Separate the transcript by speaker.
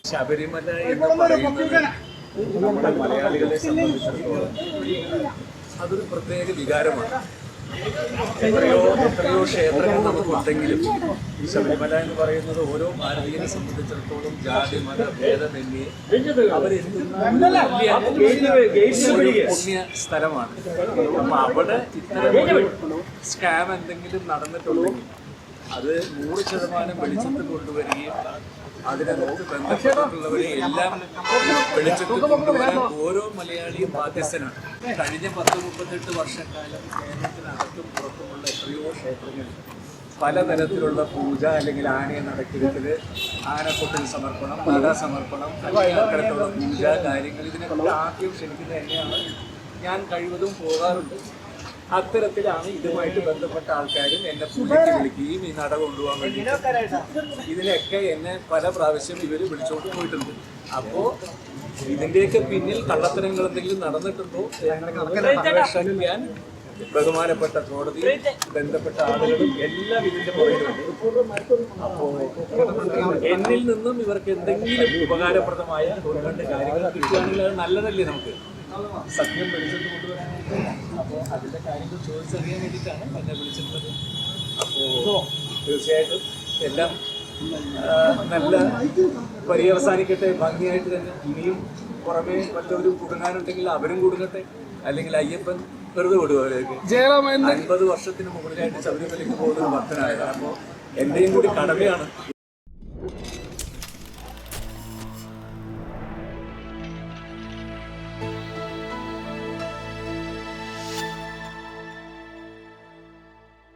Speaker 1: ശബരിമല എന്ന് പറയുന്നത് നമ്മുടെ മലയാളികളെ സംബന്ധിച്ചിടത്തോളം അതൊരു പ്രത്യേക വികാരമാണ്. എത്രയോ ക്ഷേത്രങ്ങൾ നമുക്കുണ്ടെങ്കിലും ശബരിമല എന്ന് പറയുന്നത് ഓരോ ഭാരതീയനെ സംബന്ധിച്ചിടത്തോളം ജാതി മത ഭേദമന്യേ അവരെത്തുന്ന പുണ്യ സ്ഥലമാണ്. അപ്പൊ അവിടെ ഇത്തരം സ്കാം എന്തെങ്കിലും നടന്നിട്ടുണ്ടെങ്കിൽ അത് 100% വെളിച്ചത്തിൽ കൊണ്ടുവരികയും അതിനകത്ത് ബന്ധപ്പെട്ടിട്ടുള്ളവരെ എല്ലാം വെളിച്ചത്തിൽ കൊണ്ടുവരാൻ ഓരോ മലയാളിയും ബാധ്യസ്ഥനാണ്. കഴിഞ്ഞ 10-38 വർഷക്കാലം കേരളത്തിനകത്തും പുറത്തുമുള്ള എത്രയോ ക്ഷേത്രങ്ങളിൽ പലതരത്തിലുള്ള പൂജ അല്ലെങ്കിൽ ആനയെ നടക്കിടത്തില് ആനക്കൊട്ടിൽ സമർപ്പണം, നട സമർപ്പണം, അല്ലെങ്കിൽ അത്തരത്തിലുള്ള പൂജ കാര്യങ്ങൾ ഇതിനൊക്കെ ആദ്യം ക്ഷണിക്കുന്നത് തന്നെയാണ്. ഞാൻ കഴിവതും പോകാറുണ്ട്. അത്തരത്തിലാണ് ഇതുമായിട്ട് ബന്ധപ്പെട്ട ആൾക്കാരും എന്നെ പൂജയ്ക്ക് വിളിക്കുകയും ഈ നട കൊണ്ടുപോകാൻ വേണ്ടി ഇതിനൊക്കെ എന്നെ പല പ്രാവശ്യം ഇവർ വിളിച്ചോണ്ട് പോയിട്ടുണ്ട്. അപ്പോൾ ഇതിൻ്റെയൊക്കെ പിന്നിൽ കള്ളത്തരങ്ങൾ എന്തെങ്കിലും നടന്നിട്ടുണ്ടോ അന്വേഷിക്കാൻ ബഹുമാനപ്പെട്ട കോടതി ബന്ധപ്പെട്ട ആളുകളും എല്ലാം ഇതിന്റെ പുറകിലുണ്ട്. അപ്പോൾ എന്നിൽ നിന്നും ഇവർക്ക് എന്തെങ്കിലും ഉപകാരപ്രദമായ ഒന്ന് കാര്യങ്ങൾ കിട്ടുകയാണെങ്കിൽ അത് നല്ലതല്ലേ നമുക്ക് സത്യം വെളിച്ചത്ത് കൊണ്ടുവരാനായിട്ട്. അപ്പോൾ അതിൻ്റെ കാര്യങ്ങൾ ചോദിച്ചറിയാൻ വേണ്ടിയിട്ടാണ് എന്നെ വിളിച്ചിട്ടുള്ളത്. അപ്പോൾ തീർച്ചയായിട്ടും എല്ലാം നല്ല പര്യവസാനിക്കട്ടെ, ഭംഗിയായിട്ട് തന്നെ. ഇനിയും പുറമേ മറ്റവരും കുടുങ്ങാനുണ്ടെങ്കിൽ അവരും കുടുങ്ങട്ടെ, അല്ലെങ്കിൽ അയ്യപ്പൻ വെറുതെ വിടുക. അവരേക്ക് 50 വർഷത്തിന് മുകളിലായിട്ട് ശബരിമലയ്ക്ക് പോകുന്ന ഒരു ഭക്തനായതാണ്. അപ്പോൾ എൻ്റെയും കൂടി കടമയാണ്